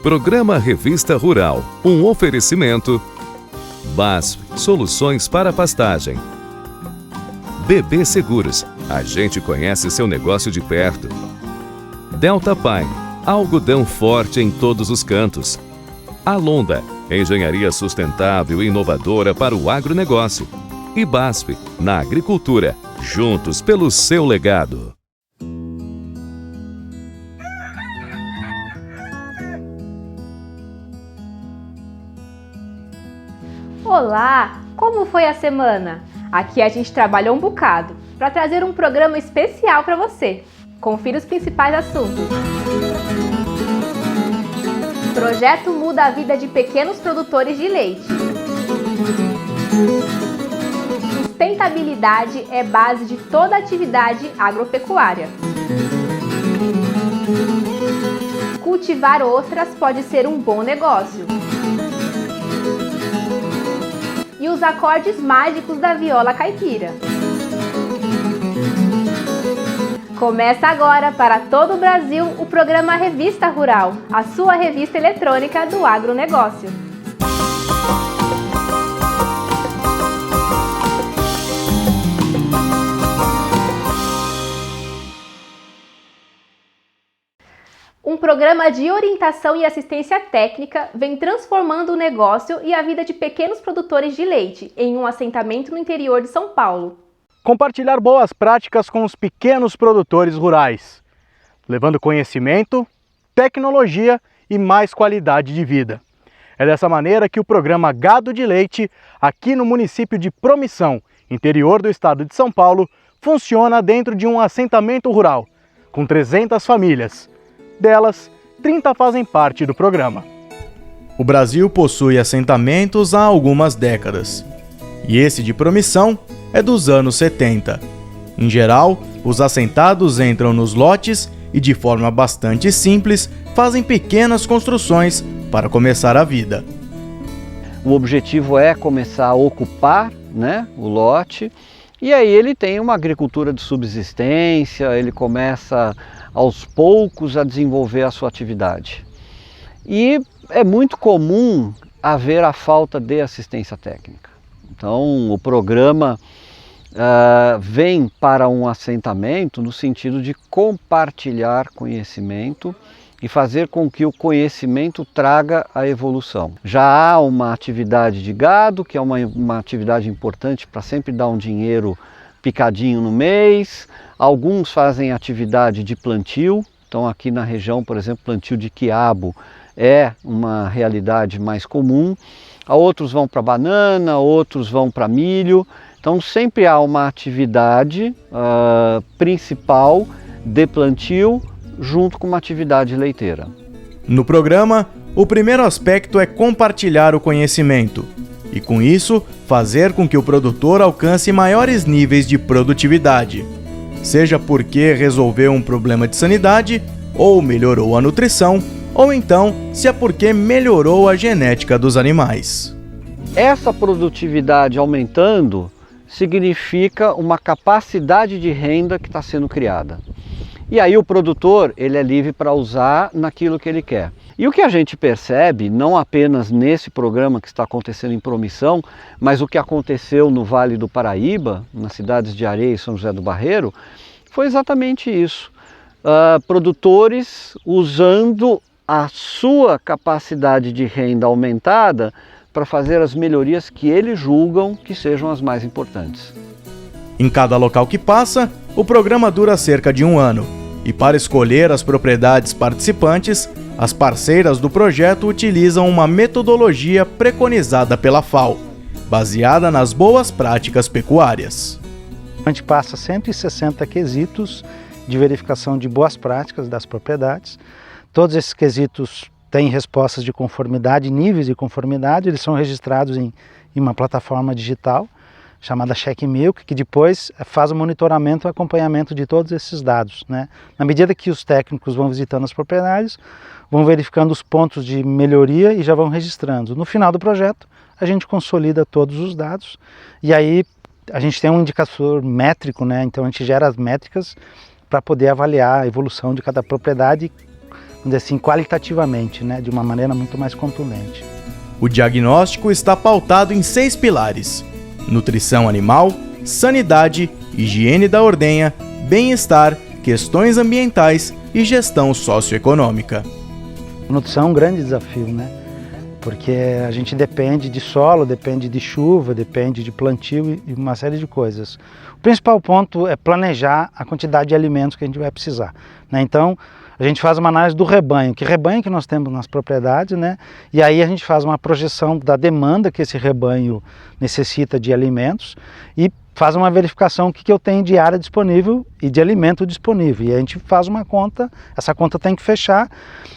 Programa Revista Rural, um oferecimento BASF, soluções para pastagem. BB Seguros, a gente conhece seu negócio de perto. Delta Pine, algodão forte em todos os cantos. Alonda, engenharia sustentável e inovadora para o agronegócio. E BASF, na agricultura, juntos pelo seu legado. Olá! Como foi a semana? Aqui a gente trabalhou um bocado para trazer um programa especial para você. Confira os principais assuntos. Projeto muda a vida de pequenos produtores de leite. Sustentabilidade é base de toda atividade agropecuária. Cultivar ostras pode ser um bom negócio. E os acordes mágicos da viola caipira. Começa agora para todo o Brasil o programa Revista Rural, a sua revista eletrônica do agronegócio. Um programa de orientação e assistência técnica vem transformando o negócio e a vida de pequenos produtores de leite em um assentamento no interior de São Paulo. Compartilhar boas práticas com os pequenos produtores rurais, levando conhecimento, tecnologia e mais qualidade de vida. É dessa maneira que o programa Gado de Leite, aqui no município de Promissão, interior do estado de São Paulo, funciona dentro de um assentamento rural, com 300 famílias. Delas, 30 fazem parte do programa. O Brasil possui assentamentos há algumas décadas. E esse de Promissão é dos anos 70. Em geral, os assentados entram nos lotes e, de forma bastante simples, fazem pequenas construções para começar a vida. O objetivo é começar a ocupar, o lote, e aí ele tem uma agricultura de subsistência, ele começa aos poucos a desenvolver a sua atividade. E é muito comum haver a falta de assistência técnica. Então o programa vem para um assentamento no sentido de compartilhar conhecimento e fazer com que o conhecimento traga a evolução. Já há uma atividade de gado, que é uma atividade importante para sempre dar um dinheiro picadinho no mês. Alguns fazem atividade de plantio, então aqui na região, por exemplo, plantio de quiabo é uma realidade mais comum. Outros vão para banana, outros vão para milho. Então sempre há uma atividade principal de plantio junto com uma atividade leiteira. No programa, o primeiro aspecto é compartilhar o conhecimento e, com isso, fazer com que o produtor alcance maiores níveis de produtividade. Seja porque resolveu um problema de sanidade, ou melhorou a nutrição, ou então se é porque melhorou a genética dos animais. Essa produtividade aumentando significa uma capacidade de renda que está sendo criada. E aí o produtor ele é livre para usar naquilo que ele quer. E o que a gente percebe, não apenas nesse programa que está acontecendo em Promissão, mas o que aconteceu no Vale do Paraíba, nas cidades de Areia e São José do Barreiro, foi exatamente isso. Produtores usando a sua capacidade de renda aumentada para fazer as melhorias que eles julgam que sejam as mais importantes. Em cada local que passa, o programa dura cerca de 1 ano. E para escolher as propriedades participantes, as parceiras do projeto utilizam uma metodologia preconizada pela FAO, baseada nas boas práticas pecuárias. A gente passa 160 quesitos de verificação de boas práticas das propriedades. Todos esses quesitos têm respostas de conformidade, níveis de conformidade, eles são registrados em uma plataforma digital chamada CheckMilk, que depois faz o monitoramento e acompanhamento de todos esses dados, Na medida que os técnicos vão visitando as propriedades, vão verificando os pontos de melhoria e já vão registrando. No final do projeto, a gente consolida todos os dados e aí a gente tem um indicador métrico, Então a gente gera as métricas para poder avaliar a evolução de cada propriedade dizer assim, qualitativamente, né, de uma maneira muito mais contundente. O diagnóstico está pautado em 6 pilares: nutrição animal, sanidade, higiene da ordenha, bem-estar, questões ambientais e gestão socioeconômica. A nutrição é um grande desafio, né? Porque a gente depende de solo, depende de chuva, depende de plantio e uma série de coisas. O principal ponto é planejar a quantidade de alimentos que a gente vai precisar, né? Então, a gente faz uma análise do rebanho, que rebanho que nós temos nas propriedades, né? E aí a gente faz uma projeção da demanda que esse rebanho necessita de alimentos e faz uma verificação do que eu tenho de área disponível e de alimento disponível. E a gente faz uma conta, essa conta tem que fechar.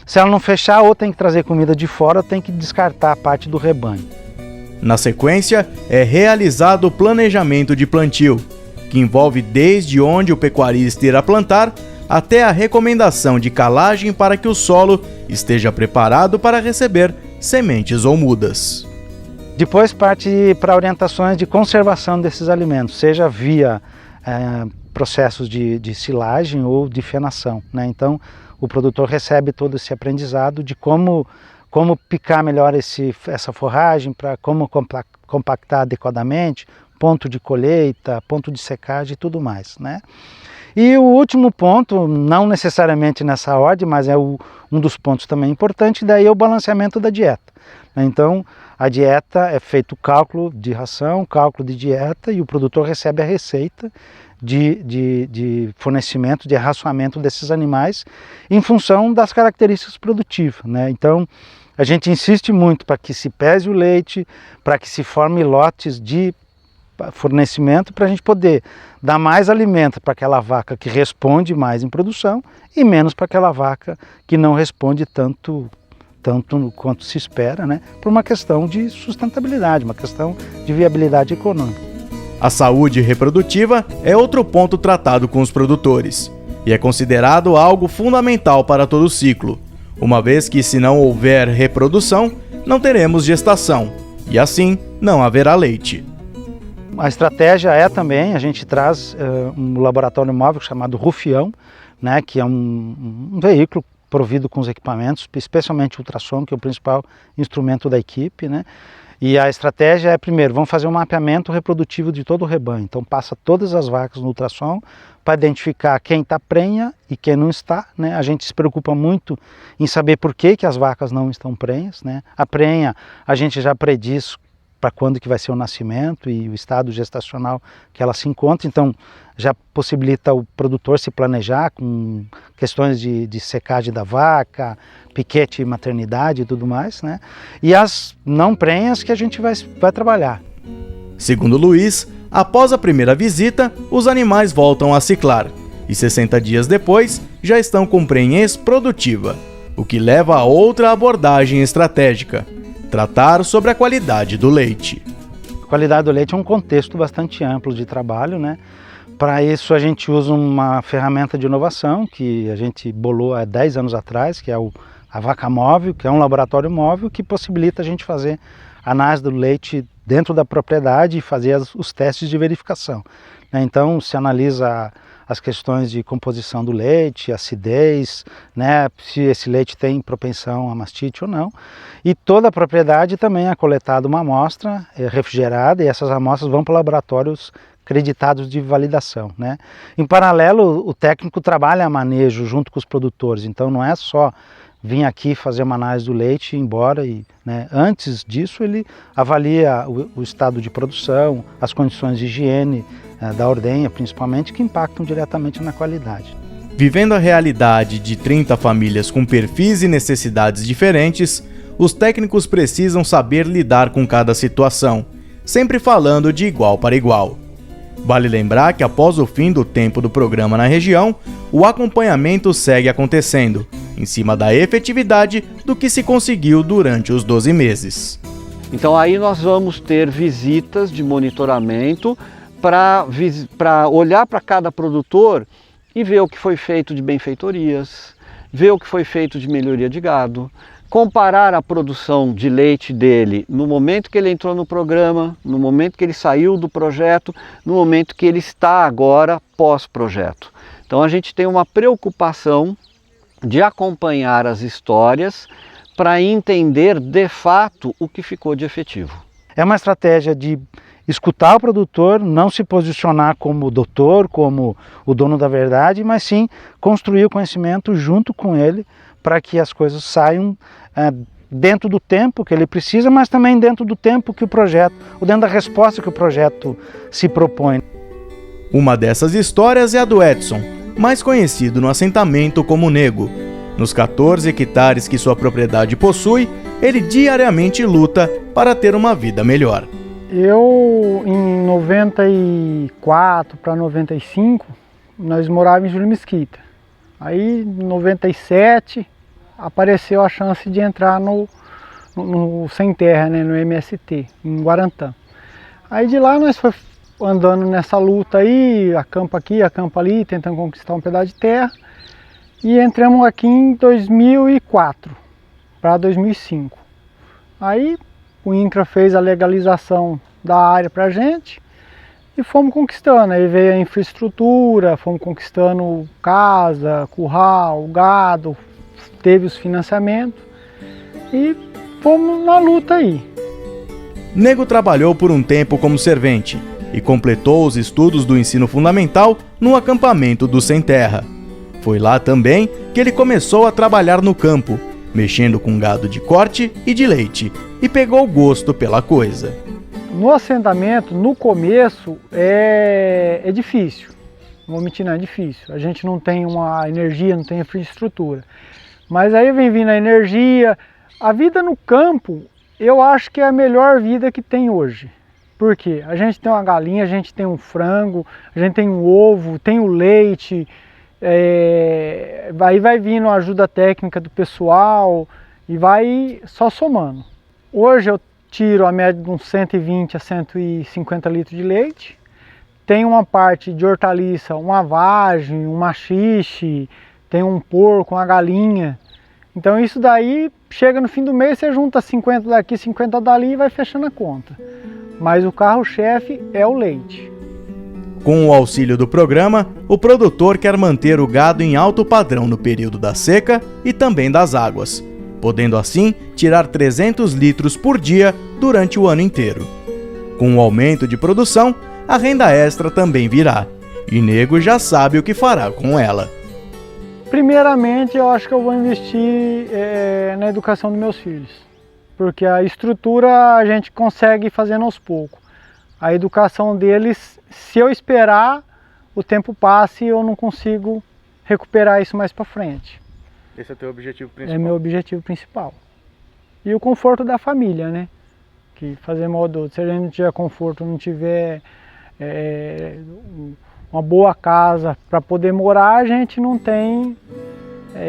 Se ela não fechar, ou tem que trazer comida de fora, ou tem que descartar a parte do rebanho. Na sequência, é realizado o planejamento de plantio, que envolve desde onde o pecuarista irá plantar até a recomendação de calagem para que o solo esteja preparado para receber sementes ou mudas. Depois parte para orientações de conservação desses alimentos, seja via processos de silagem ou de fenação, né? Então o produtor recebe todo esse aprendizado de como picar melhor essa forragem, para como compactar adequadamente, ponto de colheita, ponto de secagem e tudo mais, né? E o último ponto, não necessariamente nessa ordem, mas é um dos pontos também importantes, daí é o balanceamento da dieta. Então, a dieta é feito o cálculo de ração, cálculo de dieta, e o produtor recebe a receita de fornecimento, de racionamento desses animais em função das características produtivas, né? Então, a gente insiste muito para que se pese o leite, para que se forme lotes de fornecimento, para a gente poder dar mais alimento para aquela vaca que responde mais em produção e menos para aquela vaca que não responde tanto quanto se espera, né? Por uma questão de sustentabilidade, uma questão de viabilidade econômica. A saúde reprodutiva é outro ponto tratado com os produtores e é considerado algo fundamental para todo o ciclo, uma vez que se não houver reprodução, não teremos gestação e assim não haverá leite. A estratégia é também, a gente traz um laboratório móvel chamado Rufião, né, que é um veículo provido com os equipamentos, especialmente o ultrassom, que é o principal instrumento da equipe, né? E a estratégia é, primeiro, vamos fazer um mapeamento reprodutivo de todo o rebanho. Então passa todas as vacas no ultrassom para identificar quem está prenha e quem não está, né? A gente se preocupa muito em saber por que as vacas não estão prenhas, né? A prenha a gente já prediz para quando que vai ser o nascimento e o estado gestacional que ela se encontra, então já possibilita o produtor se planejar com questões de secagem da vaca, piquete maternidade e tudo mais, né? E as não prenhas que a gente vai trabalhar. Segundo Luiz, após a primeira visita, os animais voltam a ciclar e 60 dias depois já estão com prenhez produtiva, o que leva a outra abordagem estratégica: tratar sobre a qualidade do leite. A qualidade do leite é um contexto bastante amplo de trabalho, né? Para isso a gente usa uma ferramenta de inovação que a gente bolou há 10 anos atrás, que é a Vaca Móvel, que é um laboratório móvel que possibilita a gente fazer análise do leite dentro da propriedade e fazer os testes de verificação, né? Então se analisa as questões de composição do leite, acidez, né, se esse leite tem propensão a mastite ou não. E toda a propriedade também é coletada uma amostra refrigerada e essas amostras vão para laboratórios acreditados de validação, né? Em paralelo, o técnico trabalha manejo junto com os produtores, então não é só vir aqui fazer uma análise do leite e ir embora, né? Antes disso ele avalia o estado de produção, as condições de higiene da ordenha principalmente, que impactam diretamente na qualidade. Vivendo a realidade de 30 famílias com perfis e necessidades diferentes, os técnicos precisam saber lidar com cada situação, sempre falando de igual para igual. Vale lembrar que após o fim do tempo do programa na região, o acompanhamento segue acontecendo, em cima da efetividade do que se conseguiu durante os 12 meses. Então aí nós vamos ter visitas de monitoramento para olhar para cada produtor e ver o que foi feito de benfeitorias, ver o que foi feito de melhoria de gado, comparar a produção de leite dele no momento que ele entrou no programa, no momento que ele saiu do projeto, no momento que ele está agora pós-projeto. Então a gente tem uma preocupação de acompanhar as histórias para entender de fato o que ficou de efetivo. É uma estratégia de escutar o produtor, não se posicionar como o doutor, como o dono da verdade, mas sim construir o conhecimento junto com ele para que as coisas saiam dentro do tempo que ele precisa, mas também dentro do tempo que o projeto, ou dentro da resposta que o projeto se propõe. Uma dessas histórias é a do Edson, mais conhecido no assentamento como Nego. Nos 14 hectares que sua propriedade possui, ele diariamente luta para ter uma vida melhor. Eu, em 94 para 95, nós morávamos em Júlio Mesquita. Aí, em 97, apareceu a chance de entrar no Sem Terra, né, no MST, em Guarantã. Aí de lá nós fomos andando nessa luta aí, acampa aqui, acampa ali, tentando conquistar um pedaço de terra. E entramos aqui em 2004 para 2005. Aí o INCRA fez a legalização da área para a gente e fomos conquistando. Aí veio a infraestrutura, fomos conquistando casa, curral, gado, teve os financiamentos e fomos na luta aí. Nego trabalhou por um tempo como servente e completou os estudos do ensino fundamental no acampamento do Sem Terra. Foi lá também que ele começou a trabalhar no campo, mexendo com gado de corte e de leite, e pegou gosto pela coisa. No assentamento, no começo, é difícil. Não vou mentir, não, é difícil. A gente não tem uma energia, não tem infraestrutura. Mas aí vem vindo a energia. A vida no campo, eu acho que é a melhor vida que tem hoje. Por quê? A gente tem uma galinha, a gente tem um frango, a gente tem um ovo, tem o leite. Aí vai vindo a ajuda técnica do pessoal e vai só somando. Hoje eu tiro a média de uns 120 a 150 litros de leite. Tem uma parte de hortaliça, uma vagem, um maxixe, tem um porco, uma galinha. Então isso daí, chega no fim do mês, você junta 50 daqui, 50 dali e vai fechando a conta. Mas o carro-chefe é o leite. Com o auxílio do programa, o produtor quer manter o gado em alto padrão no período da seca e também das águas, podendo assim tirar 300 litros por dia durante o ano inteiro. Com o aumento de produção, a renda extra também virá, e Nego já sabe o que fará com ela. Primeiramente, eu acho que eu vou investir na educação dos meus filhos, porque a estrutura a gente consegue fazendo aos poucos. A educação deles, se eu esperar, o tempo passe e eu não consigo recuperar isso mais para frente. Esse é o teu objetivo principal? É meu objetivo principal. E o conforto da família, né? Que fazer mal do outro. Se a gente não tiver conforto, não tiver uma boa casa para poder morar, a gente não tem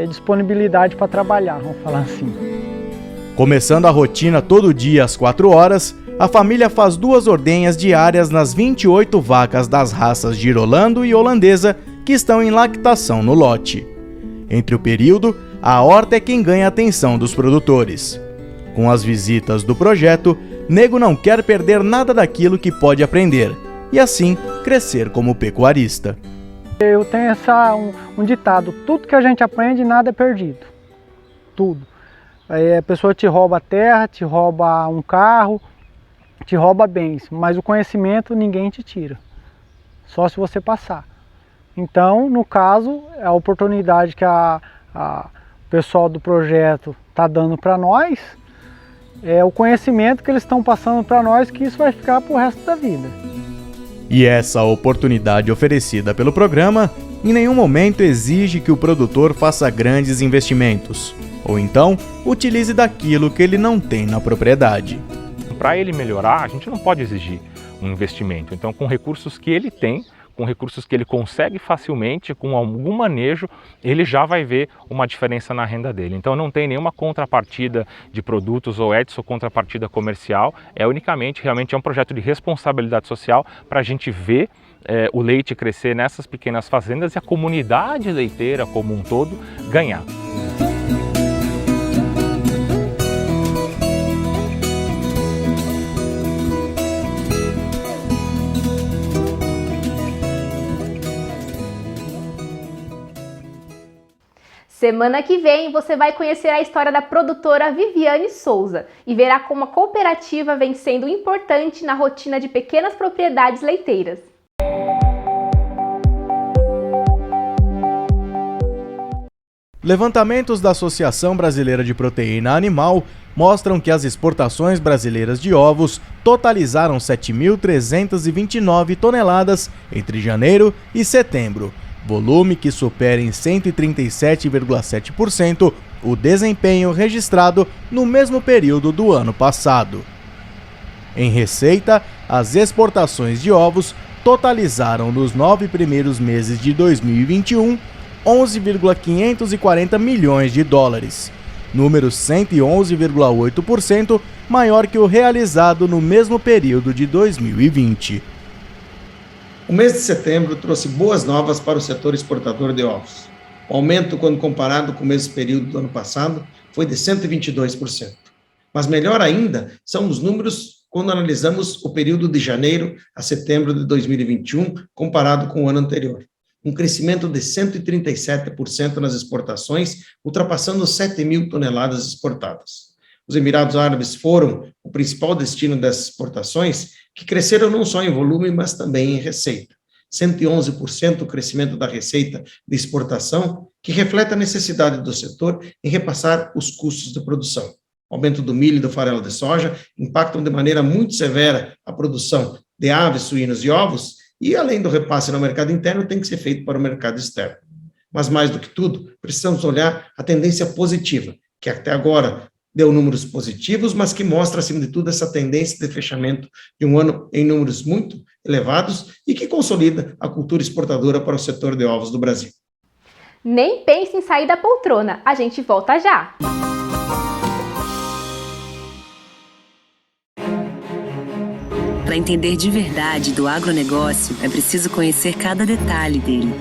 disponibilidade para trabalhar, vamos falar assim. Começando a rotina todo dia às 4 horas, a família faz 2 ordenhas diárias nas 28 vacas das raças Girolando e Holandesa que estão em lactação no lote. Entre o período, a horta é quem ganha a atenção dos produtores. Com as visitas do projeto, Nego não quer perder nada daquilo que pode aprender e assim crescer como pecuarista. Eu tenho um ditado: tudo que a gente aprende, nada é perdido. Tudo. Aí a pessoa te rouba a terra, te rouba um carro, te rouba bens, mas o conhecimento ninguém te tira, só se você passar. Então, no caso, a oportunidade que o pessoal do projeto está dando para nós, é o conhecimento que eles estão passando para nós, que isso vai ficar para o resto da vida. E essa oportunidade oferecida pelo programa, em nenhum momento exige que o produtor faça grandes investimentos, ou então utilize daquilo que ele não tem na propriedade. Para ele melhorar, a gente não pode exigir um investimento. Então, com recursos que ele tem, com recursos que ele consegue facilmente, com algum manejo, ele já vai ver uma diferença na renda dele. Então não tem nenhuma contrapartida de produtos ou Edson contrapartida comercial, é unicamente, realmente é um projeto de responsabilidade social para a gente ver o leite crescer nessas pequenas fazendas e a comunidade leiteira como um todo ganhar. Semana que vem você vai conhecer a história da produtora Viviane Souza e verá como a cooperativa vem sendo importante na rotina de pequenas propriedades leiteiras. Levantamentos da Associação Brasileira de Proteína Animal mostram que as exportações brasileiras de ovos totalizaram 7.329 toneladas entre janeiro e setembro, volume que supera em 137,7% o desempenho registrado no mesmo período do ano passado. Em receita, as exportações de ovos totalizaram nos 9 primeiros meses de 2021 11,540 milhões de dólares, número 111,8% maior que o realizado no mesmo período de 2020. O mês de setembro trouxe boas novas para o setor exportador de ovos. O aumento, quando comparado com o mesmo período do ano passado, foi de 122%. Mas melhor ainda são os números quando analisamos o período de janeiro a setembro de 2021, comparado com o ano anterior. Um crescimento de 137% nas exportações, ultrapassando 7 mil toneladas exportadas. Os Emirados Árabes foram o principal destino dessas exportações, que cresceram não só em volume, mas também em receita. 111% o crescimento da receita de exportação, que reflete a necessidade do setor em repassar os custos de produção. O aumento do milho e do farelo de soja impactam de maneira muito severa a produção de aves, suínos e ovos, e, além do repasse no mercado interno, tem que ser feito para o mercado externo. Mas, mais do que tudo, precisamos olhar a tendência positiva, que até agora deu números positivos, mas que mostra, acima de tudo, essa tendência de fechamento de um ano em números muito elevados e que consolida a cultura exportadora para o setor de ovos do Brasil. Nem pense em sair da poltrona, a gente volta já! Para entender de verdade do agronegócio, é preciso conhecer cada detalhe dele.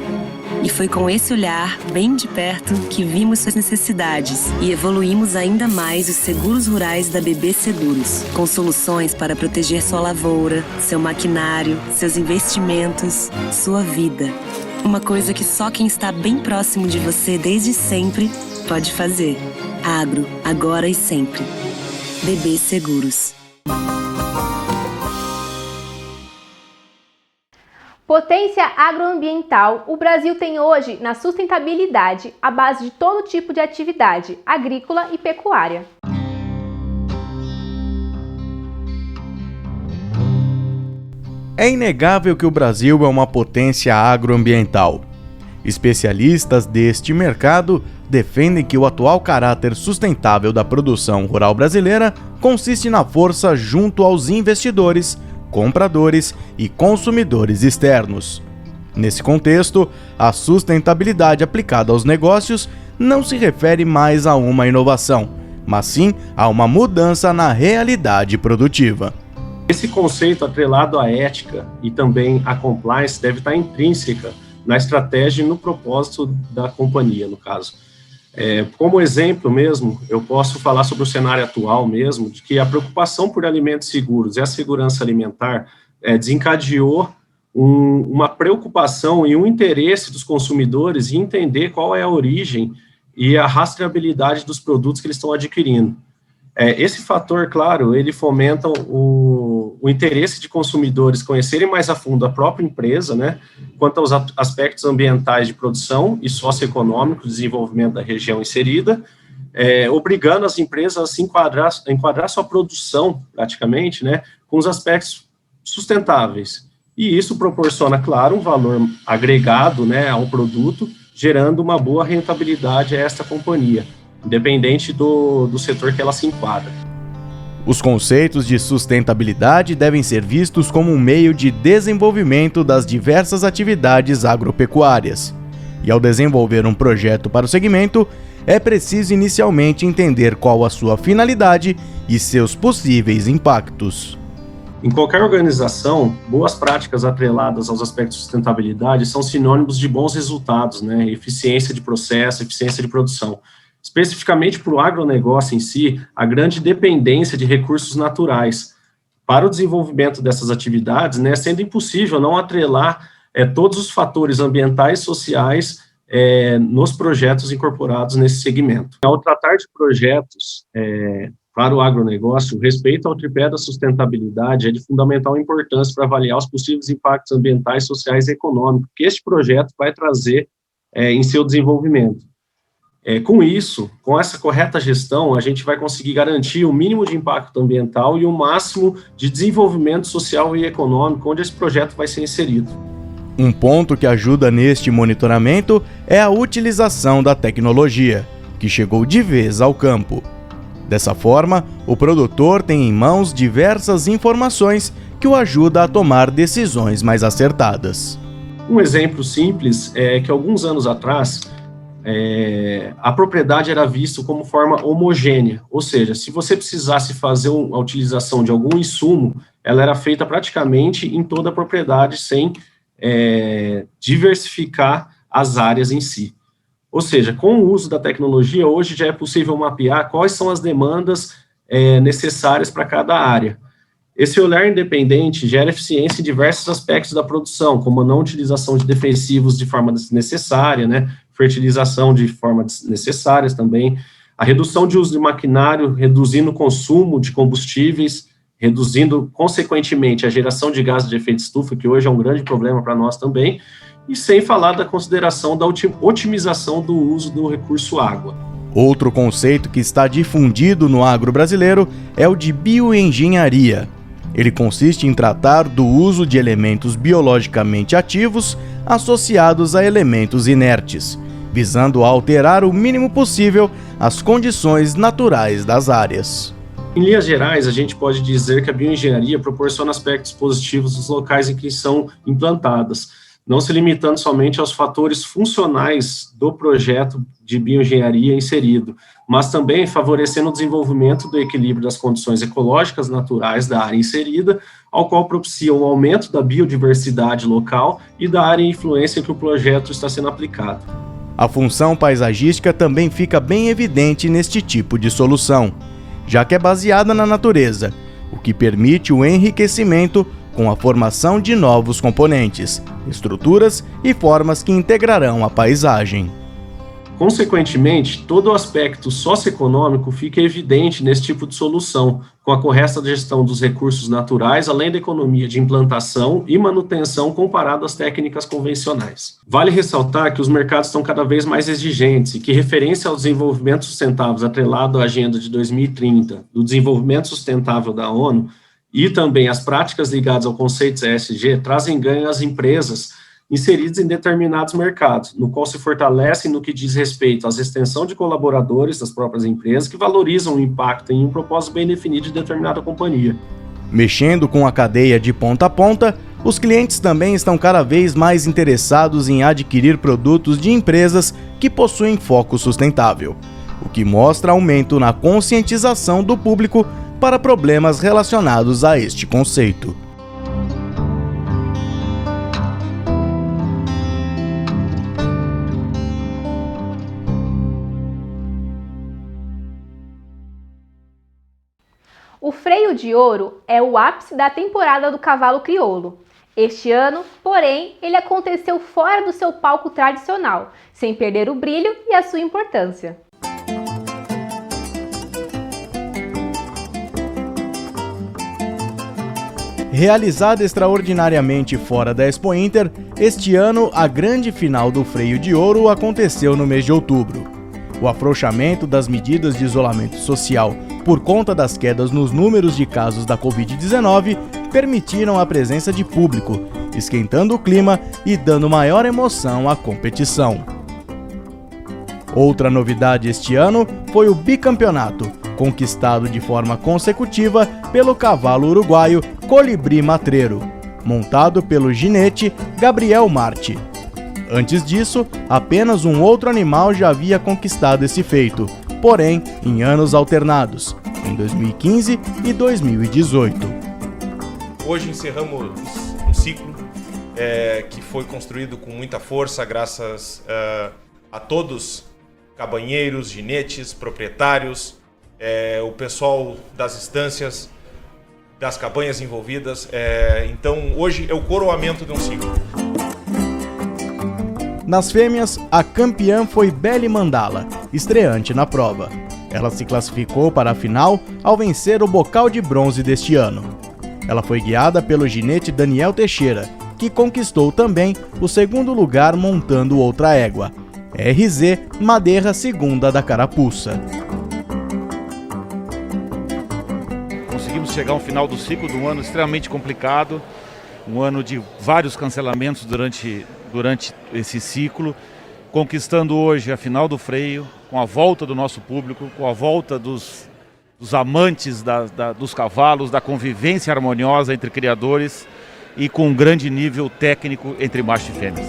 E foi com esse olhar, bem de perto, que vimos suas necessidades e evoluímos ainda mais os seguros rurais da BB Seguros, com soluções para proteger sua lavoura, seu maquinário, seus investimentos, sua vida. Uma coisa que só quem está bem próximo de você desde sempre pode fazer. Agro, agora e sempre. BB Seguros. Potência agroambiental, o Brasil tem hoje na sustentabilidade a base de todo tipo de atividade, agrícola e pecuária. É inegável que o Brasil é uma potência agroambiental. Especialistas deste mercado defendem que o atual caráter sustentável da produção rural brasileira consiste na força junto aos investidores, compradores e consumidores externos. Nesse contexto, a sustentabilidade aplicada aos negócios não se refere mais a uma inovação, mas sim a uma mudança na realidade produtiva. Esse conceito atrelado à ética e também à compliance deve estar intrínseca na estratégia e no propósito da companhia, no caso. Como exemplo mesmo, eu posso falar sobre o cenário atual mesmo, de que a preocupação por alimentos seguros e a segurança alimentar desencadeou uma preocupação e um interesse dos consumidores em entender qual é a origem e a rastreabilidade dos produtos que eles estão adquirindo. Esse fator, claro, ele fomenta o interesse de consumidores conhecerem mais a fundo a própria empresa, né, quanto aos aspectos ambientais de produção e socioeconômico, desenvolvimento da região inserida, obrigando as empresas a se enquadrar sua produção, praticamente, né, com os aspectos sustentáveis. E isso proporciona, claro, um valor agregado, né, ao produto, gerando uma boa rentabilidade a esta companhia, independente do setor que ela se enquadra. Os conceitos de sustentabilidade devem ser vistos como um meio de desenvolvimento das diversas atividades agropecuárias. E ao desenvolver um projeto para o segmento, é preciso inicialmente entender qual a sua finalidade e seus possíveis impactos. Em qualquer organização, boas práticas atreladas aos aspectos de sustentabilidade são sinônimos de bons resultados, né? Eficiência de processo, eficiência de produção. Especificamente para o agronegócio em si, a grande dependência de recursos naturais. Para o desenvolvimento dessas atividades, né, sendo impossível não atrelar todos os fatores ambientais e sociais nos projetos incorporados nesse segmento. Ao tratar de projetos para o agronegócio, o respeito ao tripé da sustentabilidade é de fundamental importância para avaliar os possíveis impactos ambientais, sociais e econômicos que este projeto vai trazer em seu desenvolvimento. Com isso, com essa correta gestão, a gente vai conseguir garantir o mínimo de impacto ambiental e o máximo de desenvolvimento social e econômico onde esse projeto vai ser inserido. Um ponto que ajuda neste monitoramento é a utilização da tecnologia, que chegou de vez ao campo. Dessa forma, o produtor tem em mãos diversas informações que o ajudam a tomar decisões mais acertadas. Um exemplo simples é que alguns anos atrás, a propriedade era vista como forma homogênea, ou seja, se você precisasse fazer a utilização de algum insumo, ela era feita praticamente em toda a propriedade, sem diversificar as áreas em si. Ou seja, com o uso da tecnologia, hoje já é possível mapear quais são as demandas necessárias para cada área. Esse olhar independente gera eficiência em diversos aspectos da produção, como a não utilização de defensivos de forma desnecessária, fertilização de forma desnecessárias também, a redução de uso de maquinário, reduzindo o consumo de combustíveis, reduzindo, consequentemente, a geração de gases de efeito estufa, que hoje é um grande problema para nós também, e sem falar da consideração da otimização do uso do recurso água. Outro conceito que está difundido no agro brasileiro é o de bioengenharia. Ele consiste em tratar do uso de elementos biologicamente ativos associados a elementos inertes, visando alterar o mínimo possível as condições naturais das áreas. Em linhas gerais, a gente pode dizer que a bioengenharia proporciona aspectos positivos dos locais em que são implantadas, não se limitando somente aos fatores funcionais do projeto de bioengenharia inserido, mas também favorecendo o desenvolvimento do equilíbrio das condições ecológicas naturais da área inserida, ao qual propicia um aumento da biodiversidade local e da área e influência que o projeto está sendo aplicado. A função paisagística também fica bem evidente neste tipo de solução, já que é baseada na natureza, o que permite o enriquecimento com a formação de novos componentes, estruturas e formas que integrarão a paisagem. Consequentemente, todo o aspecto socioeconômico fica evidente nesse tipo de solução, com a correta gestão dos recursos naturais, além da economia de implantação e manutenção comparado às técnicas convencionais. Vale ressaltar que os mercados estão cada vez mais exigentes e que referência ao desenvolvimento sustentável atrelado à Agenda de 2030, do desenvolvimento sustentável da ONU, e também as práticas ligadas ao conceito ESG trazem ganho às empresas inseridas em determinados mercados, no qual se fortalecem no que diz respeito à extensão de colaboradores das próprias empresas que valorizam o impacto em um propósito bem definido de determinada companhia. Mexendo com a cadeia de ponta a ponta, os clientes também estão cada vez mais interessados em adquirir produtos de empresas que possuem foco sustentável, o que mostra aumento na conscientização do público para problemas relacionados a este conceito. O freio de ouro é o ápice da temporada do cavalo crioulo. Este ano, porém, ele aconteceu fora do seu palco tradicional, sem perder o brilho e a sua importância. Realizada extraordinariamente fora da Expo Inter, este ano a grande final do freio de ouro aconteceu no mês de outubro. O afrouxamento das medidas de isolamento social por conta das quedas nos números de casos da Covid-19 permitiram a presença de público, esquentando o clima e dando maior emoção à competição. Outra novidade este ano foi o bicampeonato, conquistado de forma consecutiva pelo cavalo uruguaio Colibri Matreiro, montado pelo ginete Gabriel Marti. Antes disso, apenas um outro animal já havia conquistado esse feito, porém em anos alternados, em 2015 e 2018. Hoje encerramos um ciclo que foi construído com muita força, graças a todos, cabanheiros, ginetes, proprietários, o pessoal das estâncias, das cabanhas envolvidas. Então, hoje é o coroamento de um ciclo. Nas fêmeas, a campeã foi Beli Mandala, estreante na prova. Ela se classificou para a final ao vencer o bocal de bronze deste ano. Ela foi guiada pelo ginete Daniel Teixeira, que conquistou também o segundo lugar montando outra égua, RZ Madeira Segunda da Carapuça. Conseguimos chegar ao final do ciclo de um ano extremamente complicado, um ano de vários cancelamentos durante esse ciclo, conquistando hoje a final do freio, com a volta do nosso público, com a volta dos amantes dos cavalos, da convivência harmoniosa entre criadores e com um grande nível técnico entre machos e fêmeas.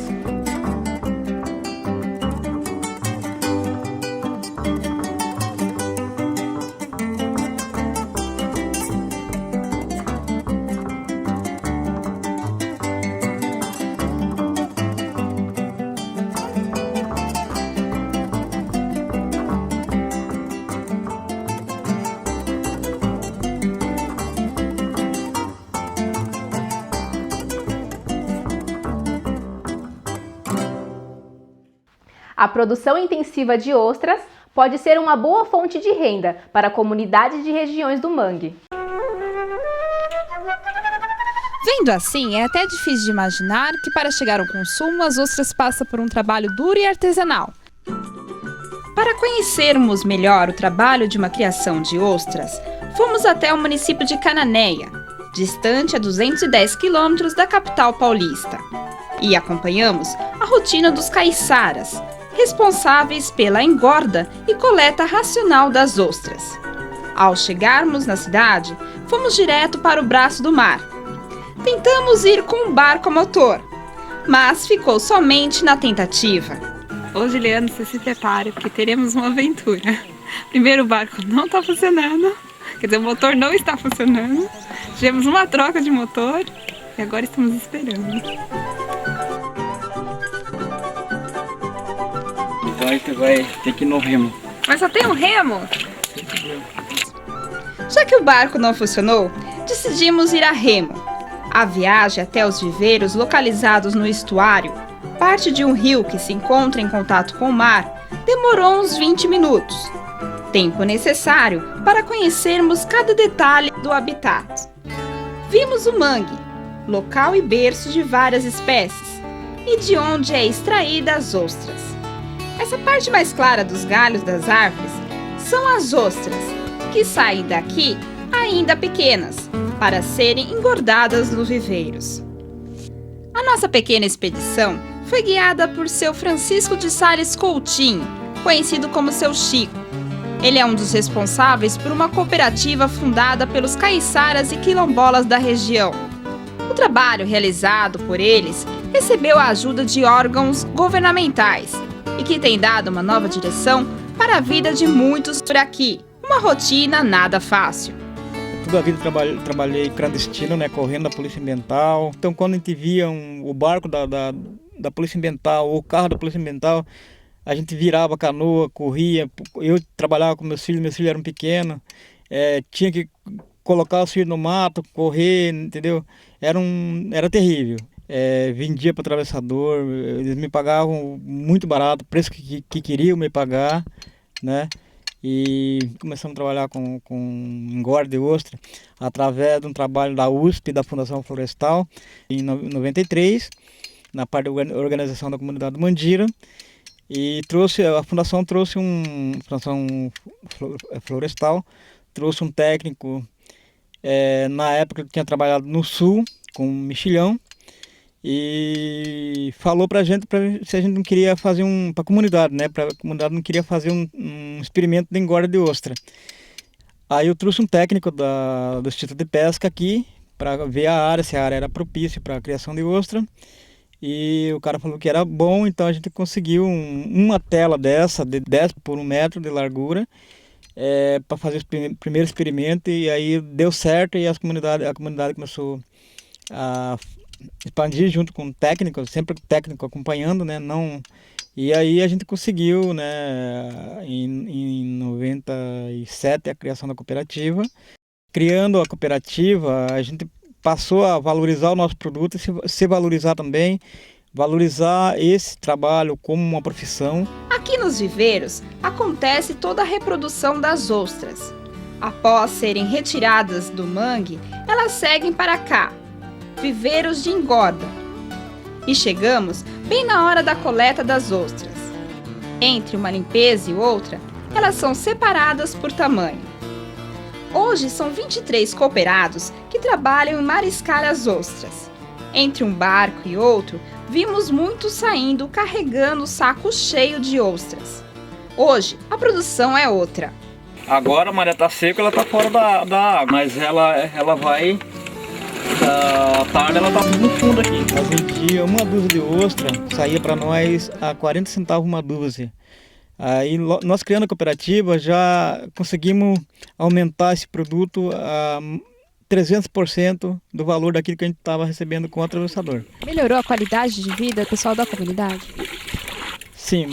A produção intensiva de ostras pode ser uma boa fonte de renda para a comunidade de regiões do mangue. Vendo assim, é até difícil de imaginar que para chegar ao consumo as ostras passam por um trabalho duro e artesanal. Para conhecermos melhor o trabalho de uma criação de ostras, fomos até o município de Cananéia, distante a 210 quilômetros da capital paulista, e acompanhamos a rotina dos caiçaras, responsáveis pela engorda e coleta racional das ostras. Ao chegarmos na cidade, fomos direto para o braço do mar. Tentamos ir com um barco a motor, mas ficou somente na tentativa. Ô Juliano, você se prepare, porque teremos uma aventura. Primeiro, o barco não está funcionando, quer dizer, o motor não está funcionando. Tivemos uma troca de motor e agora estamos esperando. Então a gente vai ter que ir no remo. Mas só tem um remo? Já que o barco não funcionou, decidimos ir a remo. A viagem até os viveiros localizados no estuário, parte de um rio que se encontra em contato com o mar, demorou uns 20 minutos. Tempo necessário para conhecermos cada detalhe do habitat. Vimos o mangue, local e berço de várias espécies, e de onde é extraída as ostras. Essa parte mais clara dos galhos das árvores são as ostras, que saem daqui ainda pequenas, para serem engordadas nos viveiros. A nossa pequena expedição foi guiada por seu Francisco de Sales Coutinho, conhecido como seu Chico. Ele é um dos responsáveis por uma cooperativa fundada pelos caiçaras e quilombolas da região. O trabalho realizado por eles recebeu a ajuda de órgãos governamentais e que tem dado uma nova direção para a vida de muitos por aqui. Uma rotina nada fácil. Toda a vida trabalhei clandestino, né, correndo da Polícia Ambiental. Então, quando a gente via o barco da Polícia Ambiental ou o carro da Polícia Ambiental, a gente virava a canoa, corria. Eu trabalhava com meus filhos eram pequenos. Tinha que colocar os filhos no mato, correr, entendeu? Era terrível. Vendia para o atravessador, eles me pagavam muito barato, o preço que queriam me pagar, né? E começamos a trabalhar com engorda de ostra através de um trabalho da USP, da Fundação Florestal, em 93, na parte da organização da comunidade do Mandira. E a Fundação trouxe Fundação Florestal, trouxe um técnico, na época que tinha trabalhado no Sul, com mexilhão, e falou pra gente se a gente não queria fazer para a comunidade, né? A comunidade não queria fazer um experimento de engorda de ostra. Aí eu trouxe um técnico do Instituto de Pesca aqui para ver a área, se a área era propícia para a criação de ostra. E o cara falou que era bom, então a gente conseguiu uma tela dessa, de 10 por 1 metro de largura, para fazer o primeiro experimento, e aí deu certo e a comunidade começou a expandir junto com o técnico, sempre o técnico acompanhando, né? E aí a gente conseguiu, né, em 97 a criação da cooperativa. Criando a cooperativa, a gente passou a valorizar o nosso produto e se valorizar também valorizar esse trabalho como uma profissão. Aqui nos viveiros acontece toda a reprodução das ostras. Após serem retiradas do mangue, elas seguem para cá, viveiros de engorda. E chegamos bem na hora da coleta das ostras. Entre uma limpeza e outra, elas são separadas por tamanho. Hoje são 23 cooperados que trabalham em mariscar as ostras. Entre um barco e outro, vimos muitos saindo carregando saco cheio de ostras. Hoje, a produção é outra. Agora a maré tá seca, ela tá fora da água, mas ela vai, à tarde ela tá no fundo aqui. Nós vendia uma dúzia de ostra, saía para nós a 40 centavos uma dúzia. Aí nós criando a cooperativa já conseguimos aumentar esse produto a 300% do valor daquilo que a gente estava recebendo com o atravessador. Melhorou a qualidade de vida do pessoal da comunidade? Sim,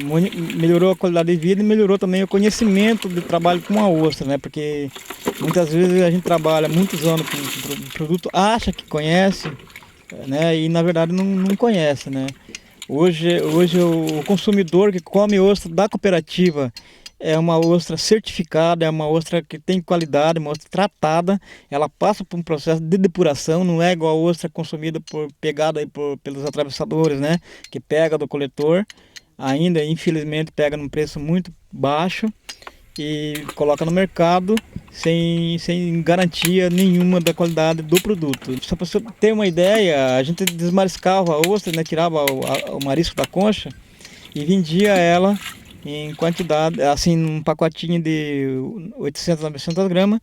melhorou a qualidade de vida e melhorou também o conhecimento do trabalho com a ostra, né? Porque muitas vezes a gente trabalha muitos anos com o produto, acha que conhece, né? E na verdade não conhece, né? Hoje o consumidor que come ostra da cooperativa é uma ostra certificada, é uma ostra que tem qualidade, uma ostra tratada, ela passa por um processo de depuração, não é igual a ostra consumida pegada aí pelos atravessadores, né? Que pega do coletor. Ainda, infelizmente, pega num preço muito baixo e coloca no mercado sem garantia nenhuma da qualidade do produto. Só para você ter uma ideia, a gente desmariscava a ostra, né, tirava o marisco da concha e vendia ela em quantidade, assim, num pacotinho de 800, 900 gramas.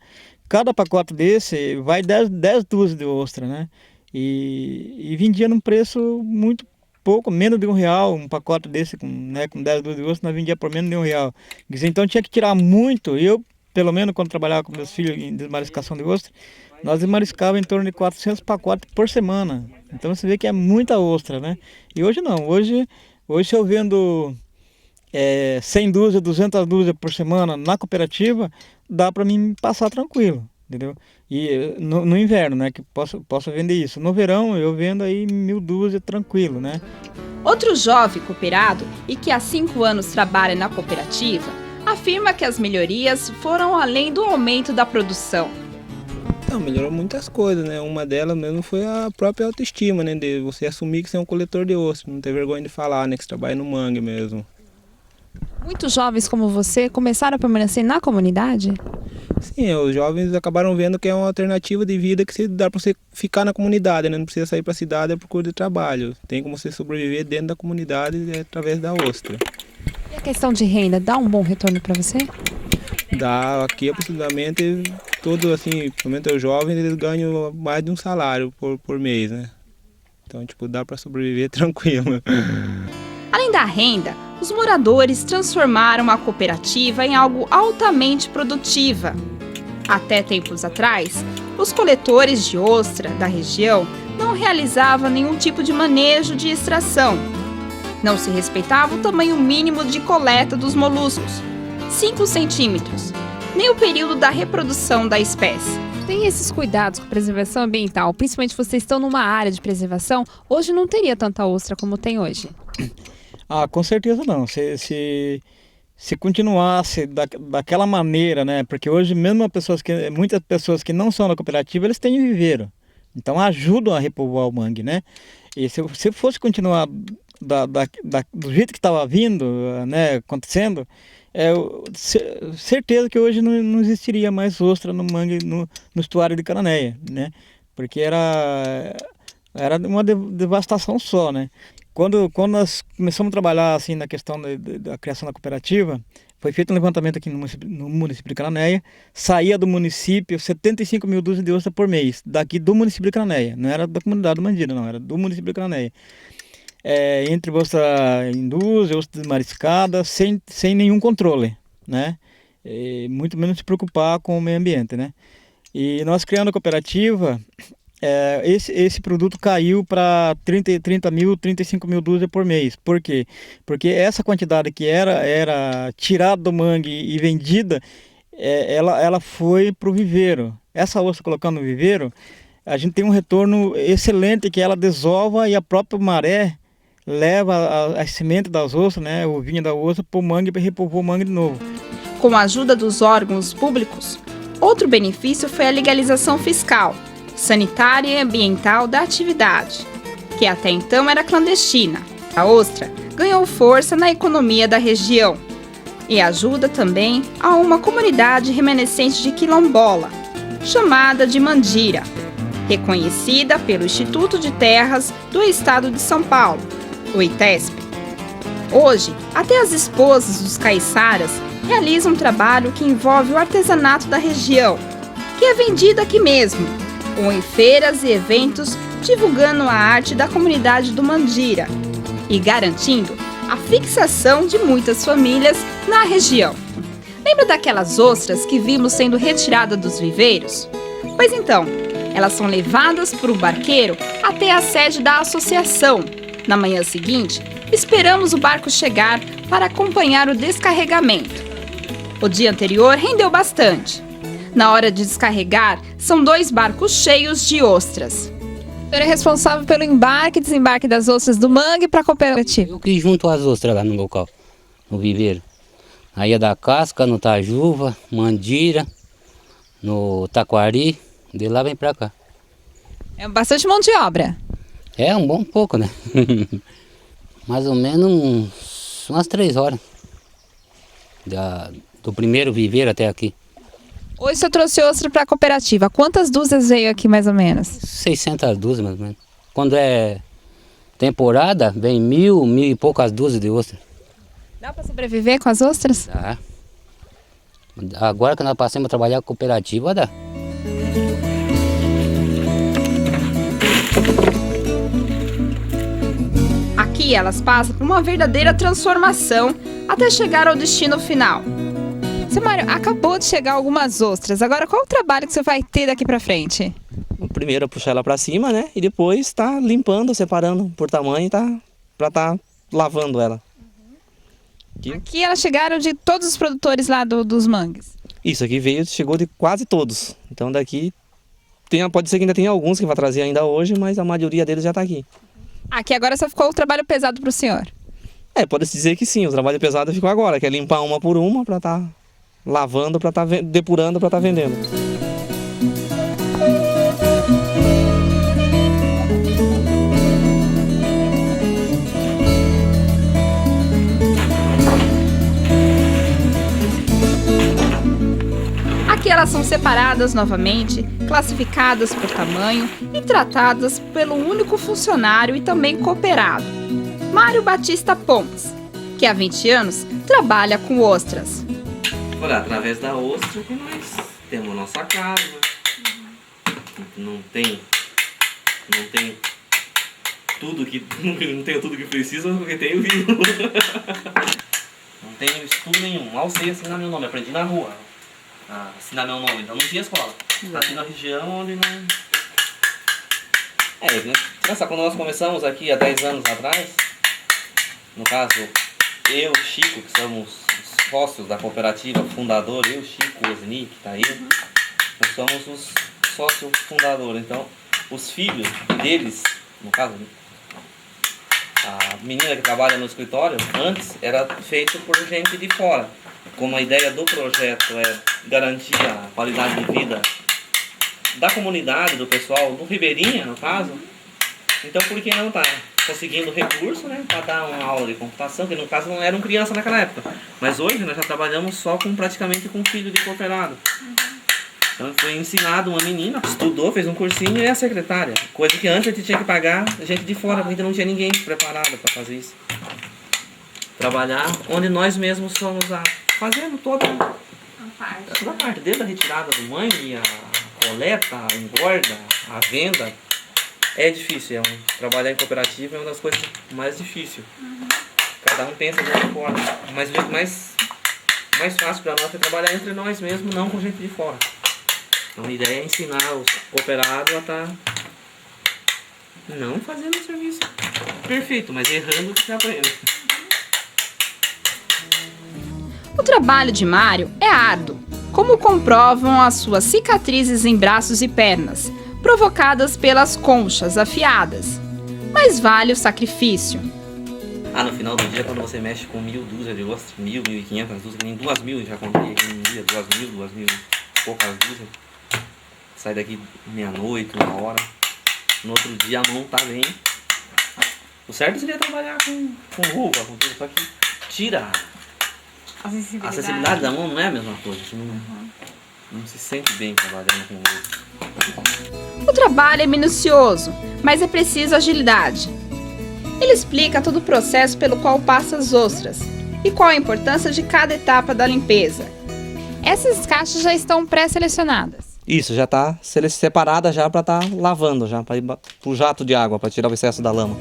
Cada pacote desse vai 10 dúzias de ostra, né? E vendia num preço muito pouco, menos de R$1, um pacote desse com 10 dúzias de ostra, nós vendia por menos de R$1. Então tinha que tirar muito. Eu, pelo menos quando trabalhava com meus filhos em desmariscação de ostra, nós desmariscávamos em torno de 400 pacotes por semana. Então você vê que é muita ostra, né? E hoje não, hoje se eu vendo 100 dúzias, 200 dúzias por semana na cooperativa, dá para mim passar tranquilo, entendeu? E no inverno, né, que posso vender isso. No verão eu vendo aí 1000 dúzias tranquilo, né? Outro jovem cooperado e que há 5 anos trabalha na cooperativa, afirma que as melhorias foram além do aumento da produção. Não, melhorou muitas coisas, né? Uma delas mesmo foi a própria autoestima, né? De você assumir que você é um coletor de ostra, não ter vergonha de falar, né? Que você trabalha no mangue mesmo. Muitos jovens como você começaram a permanecer na comunidade? Sim, os jovens acabaram vendo que é uma alternativa de vida que dá para você ficar na comunidade, né? Não precisa sair para a cidade à procura de trabalho. Tem como você sobreviver dentro da comunidade através da ostra. E a questão de renda, dá um bom retorno para você? Dá, aqui aproximadamente, todos assim, principalmente os jovens, eles ganham mais de um salário por mês, né? Então, tipo, dá para sobreviver tranquilo. Além da renda, os moradores transformaram a cooperativa em algo altamente produtiva. Até tempos atrás, os coletores de ostra da região não realizavam nenhum tipo de manejo de extração. Não se respeitava o tamanho mínimo de coleta dos moluscos, 5 centímetros, nem o período da reprodução da espécie. Tem esses cuidados com a preservação ambiental, principalmente vocês estão numa área de preservação, hoje não teria tanta ostra como tem hoje. Ah, com certeza não. Se continuasse daquela maneira, né? Porque hoje mesmo muitas pessoas que não são da cooperativa, eles têm viveiro. Então ajudam a repovoar o mangue, né? E se fosse continuar do jeito que estava vindo, né, acontecendo, certeza que hoje não existiria mais ostra no mangue, no estuário de Cananéia, né? Porque era uma devastação só, né? Quando nós começamos a trabalhar assim na questão da criação da cooperativa, foi feito um levantamento aqui no município de Cananéia, saía do município 75 mil dúzias de ostra por mês, daqui do município de Cananéia, não era da comunidade do Mandira, não, era do município de Cananéia. Entre ostra em dúzia, ostra desmariscada, sem nenhum controle, né? Muito menos se preocupar com o meio ambiente, né? E nós criando a cooperativa, esse produto caiu para 30 mil, 35 mil dúzias por mês. Por quê? Porque essa quantidade que era tirada do mangue e vendida, ela foi para o viveiro. Essa ostra colocando no viveiro, a gente tem um retorno excelente, que ela desova e a própria maré leva a semente das ostras, né, o vinho da ostra, para o mangue para repor o mangue de novo. Com a ajuda dos órgãos públicos, outro benefício foi a legalização fiscal, sanitária e ambiental da atividade, que até então era clandestina. A ostra ganhou força na economia da região e ajuda também a uma comunidade remanescente de quilombola, chamada de Mandira, reconhecida pelo Instituto de Terras do Estado de São Paulo, o ITESP. Hoje, até as esposas dos caiçaras realizam um trabalho que envolve o artesanato da região, que é vendido aqui mesmo, ou em feiras e eventos divulgando a arte da comunidade do Mandira e garantindo a fixação de muitas famílias na região. Lembra daquelas ostras que vimos sendo retiradas dos viveiros? Pois então, elas são levadas por um barqueiro até a sede da associação. Na manhã seguinte, esperamos o barco chegar para acompanhar o descarregamento. O dia anterior rendeu bastante. Na hora de descarregar, são 2 barcos cheios de ostras. O senhor é responsável pelo embarque e desembarque das ostras do mangue para a cooperativa? Eu que junto as ostras lá no local, no viveiro. Aí é da casca, no Tajuva, Mandira, no Taquari, de lá vem para cá. É bastante mão de obra. É um bom pouco, né? Mais ou menos umas 3 horas. Do primeiro viveiro até aqui. Hoje o senhor trouxe ostra para a cooperativa. Quantas dúzias veio aqui mais ou menos? 600 dúzias mais ou menos. Quando é temporada, vem 1.000 e poucas dúzias de ostra. Dá para sobreviver com as ostras? Dá. Agora que nós passamos a trabalhar com cooperativa, dá. Aqui elas passam por uma verdadeira transformação até chegar ao destino final. Seu Mário, acabou de chegar algumas ostras. Agora, qual o trabalho que você vai ter daqui pra frente? O primeiro é puxar ela pra cima, né? E depois tá limpando, separando por tamanho, pra tá lavando ela. Aqui elas chegaram de todos os produtores lá dos mangues. Isso aqui chegou de quase todos. Então daqui pode ser que ainda tenha alguns que vai trazer ainda hoje, mas a maioria deles já tá aqui. Aqui agora só ficou o trabalho pesado pro senhor? Pode-se dizer que sim, o trabalho pesado ficou agora, que é limpar uma por uma pra tá lavando, pra tá depurando, pra tá vendendo. Aqui elas são separadas novamente, classificadas por tamanho e tratadas pelo único funcionário e também cooperado, Mário Batista Pontes, que há 20 anos trabalha com ostras. Olha, através da ostra que nós temos a nossa casa, não tem tudo que precisa, porque tem o vinho. Não tenho estudo nenhum, mal sei assinar meu nome, aprendi na rua a assinar meu nome, então não tinha escola. Aqui na região onde não... Quando nós começamos aqui há 10 anos atrás, no caso, eu, Chico, que somos sócios da cooperativa, fundador, eu, Chico, Osni, que tá aí, nós somos os sócios fundadores. Então, os filhos deles, no caso, a menina que trabalha no escritório, antes era feito por gente de fora. Como a ideia do projeto é garantir a qualidade de vida da comunidade, do pessoal, do Ribeirinha, no caso, então por que não tá conseguindo recurso, né, para dar uma aula de computação, que no caso não eram crianças naquela época, mas hoje nós já trabalhamos só praticamente com filho de cooperado. Então foi ensinado uma menina, estudou, fez um cursinho e é a secretária, coisa que antes a gente tinha que pagar gente de fora, porque ainda não tinha ninguém preparado para fazer isso. Trabalhar onde nós mesmos somos fazendo toda a parte, desde a retirada do mangue, a coleta, a engorda, a venda. É difícil, trabalhar em cooperativa é uma das coisas mais difíceis. Cada um pensa de uma forma, mas o jeito mais fácil para nós é trabalhar entre nós mesmos, não com gente de fora. Então a ideia é ensinar os cooperados a estar não fazendo o serviço perfeito, mas errando o que se aprende. O trabalho de Mário é árduo, como comprovam as suas cicatrizes em braços e pernas, provocadas pelas conchas afiadas. Mas vale o sacrifício. No final do dia, quando você mexe com 1.000 dúzias de ostras, 1.000, 1.500 dúzias, que nem 2.000, já contei aqui num dia, 2.000 e poucas dúzias. Sai daqui meia-noite, 1h. No outro dia a mão tá bem. O certo seria trabalhar com roupa, com tudo, só que tira a sensibilidade da mão, não é a mesma coisa. A gente não se sente bem trabalhando com roupa. O trabalho é minucioso, mas é preciso agilidade. Ele explica todo o processo pelo qual passa as ostras e qual a importância de cada etapa da limpeza. Essas caixas já estão pré-selecionadas. Isso, já está separada já para estar lavando, já para ir pro jato de água, para tirar o excesso da lama.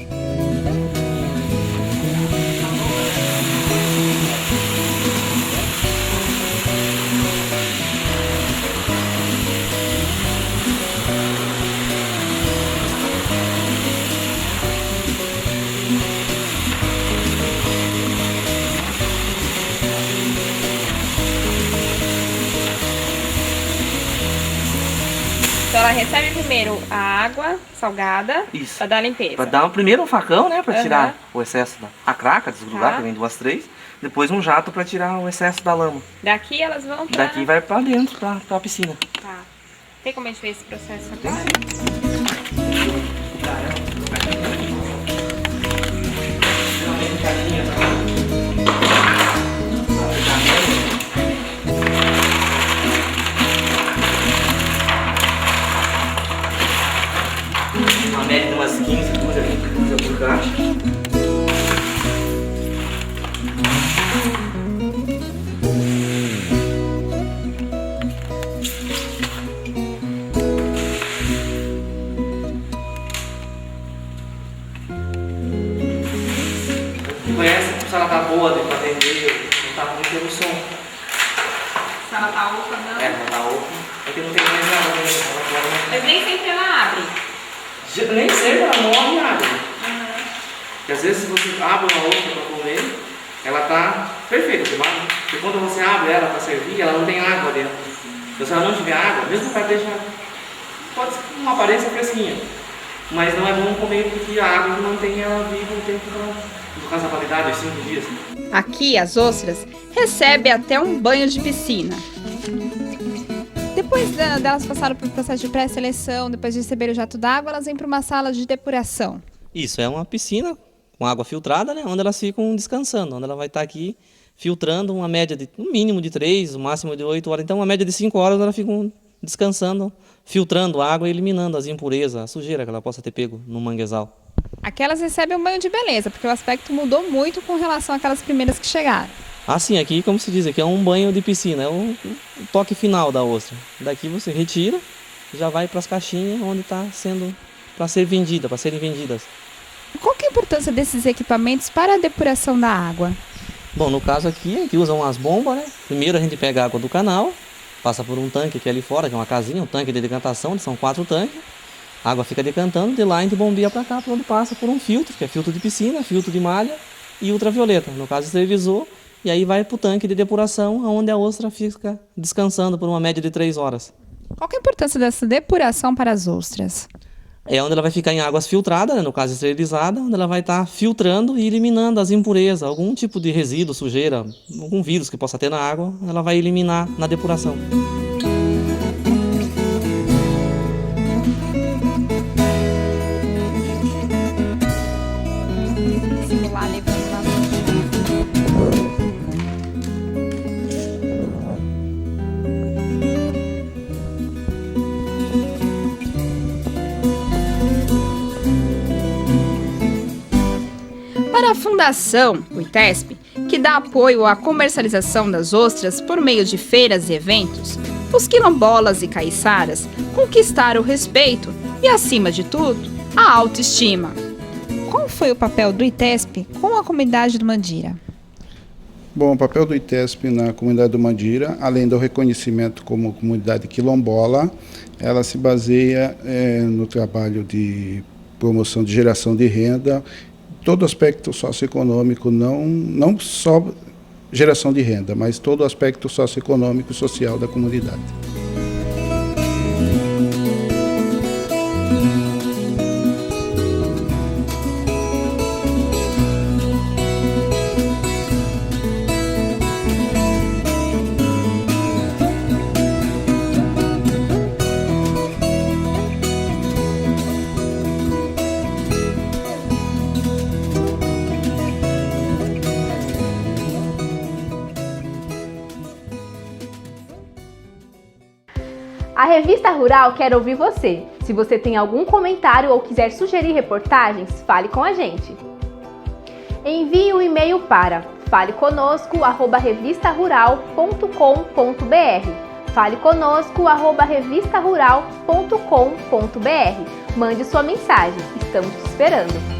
Então ela recebe primeiro a água salgada para dar a limpeza. Para dar primeiro um facão, né, para tirar o excesso da craca, desgrudar, que vem 2, 3. Depois um jato para tirar o excesso da lama. Daqui elas vão para... Daqui vai para dentro, para a piscina. Tá. Tem como a gente ver esse processo agora? Uma média de umas 15 dúzias, 20 dúzias por caixa. Conhece se ela tá boa para atender, não tá muito pelo som. Se ela tá oca, não? Ela tá oca, é que não tem mais nada. Mas nem sempre ela abre. Nem sempre ela morre e abre. Porque às vezes se você abre uma outra para comer, ela tá perfeita, porque quando você abre ela para servir, ela não tem água dentro. Então se ela não tiver água, mesmo para deixar, pode ser uma aparência fresquinha, mas não é bom comer porque a água mantém ela viva um tempo, no caso da validade, de 5 dias. Aqui as ostras recebem até um banho de piscina. Depois delas passaram pelo processo de pré-seleção, depois de receber o jato d'água, elas vêm para uma sala de depuração. Isso, é uma piscina com água filtrada, né, onde elas ficam descansando, onde ela vai estar aqui filtrando uma média de, no mínimo de 3, o máximo de 8 horas. Então, uma média de 5 horas elas ficam descansando, filtrando a água e eliminando as impurezas, a sujeira que ela possa ter pego no manguezal. Aquelas recebem um banho de beleza, porque o aspecto mudou muito com relação àquelas primeiras que chegaram. Assim, aqui, como se diz, aqui é um banho de piscina, é o toque final da ostra. Daqui você retira, já vai para as caixinhas onde está sendo para ser vendida, para serem vendidas. Qual que é a importância desses equipamentos para a depuração da água? Bom, no caso aqui, a gente usa umas bombas, né? Primeiro a gente pega a água do canal, passa por um tanque aqui ali fora, que é uma casinha, um tanque de decantação, são 4 tanques. A água fica decantando, de lá a gente bombeia para cá, para onde passa por um filtro, que é filtro de piscina, filtro de malha e ultravioleta. No caso, esterilizou. E aí vai para o tanque de depuração, onde a ostra fica descansando por uma média de 3 horas. Qual que é a importância dessa depuração para as ostras? É onde ela vai ficar em águas filtradas, né, no caso esterilizada, onde ela vai estar filtrando e eliminando as impurezas, algum tipo de resíduo, sujeira, algum vírus que possa ter na água, ela vai eliminar na depuração. Simular levando lá. Para a Fundação, o ITESP, que dá apoio à comercialização das ostras por meio de feiras e eventos, os quilombolas e caiçaras conquistaram o respeito e, acima de tudo, a autoestima. Qual foi o papel do ITESP com a comunidade do Mandira? Bom, o papel do ITESP na comunidade do Mandira, além do reconhecimento como comunidade quilombola, ela se baseia no trabalho de promoção de geração de renda, todo aspecto socioeconômico, não só geração de renda, mas todo aspecto socioeconômico e social da comunidade. Revista Rural quer ouvir você. Se você tem algum comentário ou quiser sugerir reportagens, fale com a gente. Envie um e-mail para faleconosco@revistarural.com.br. faleconosco@revistarural.com.br. Mande sua mensagem, estamos te esperando.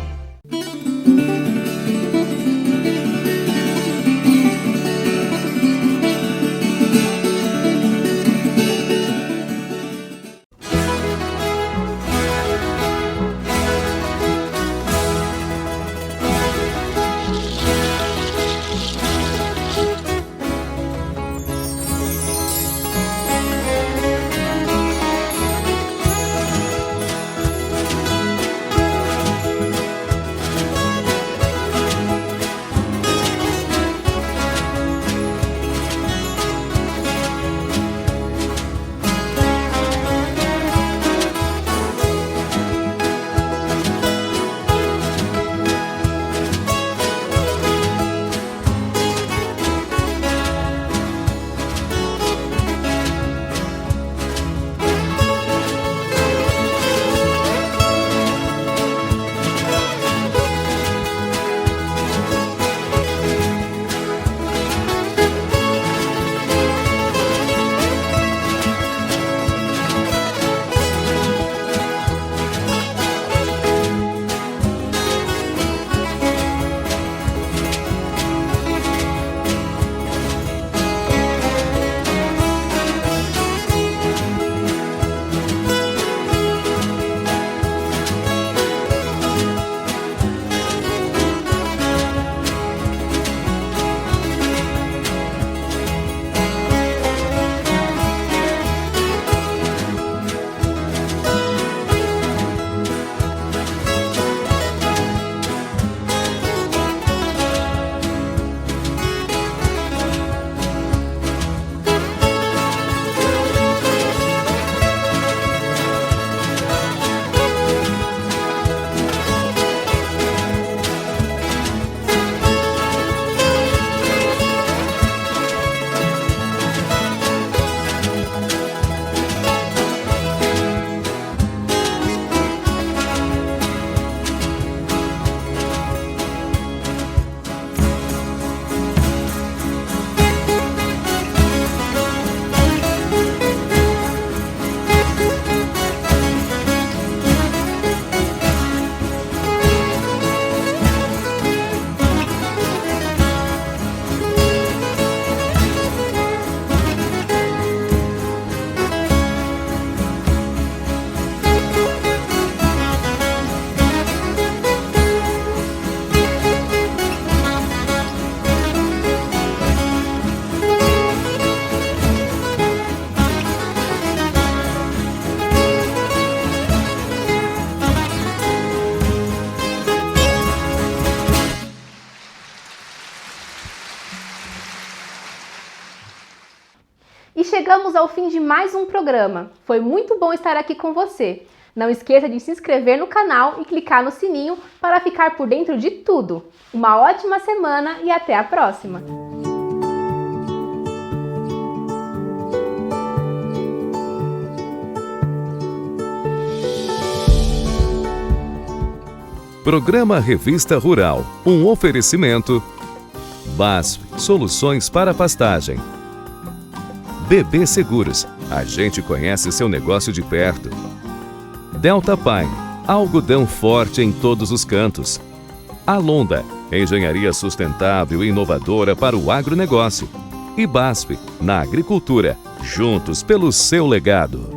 E chegamos ao fim de mais um programa. Foi muito bom estar aqui com você. Não esqueça de se inscrever no canal e clicar no sininho para ficar por dentro de tudo. Uma ótima semana e até a próxima! Programa Revista Rural, um oferecimento BASF, soluções para pastagem. BB Seguros, a gente conhece seu negócio de perto. Delta Pine, algodão forte em todos os cantos. Alonda, engenharia sustentável e inovadora para o agronegócio. E BASF, na agricultura, juntos pelo seu legado.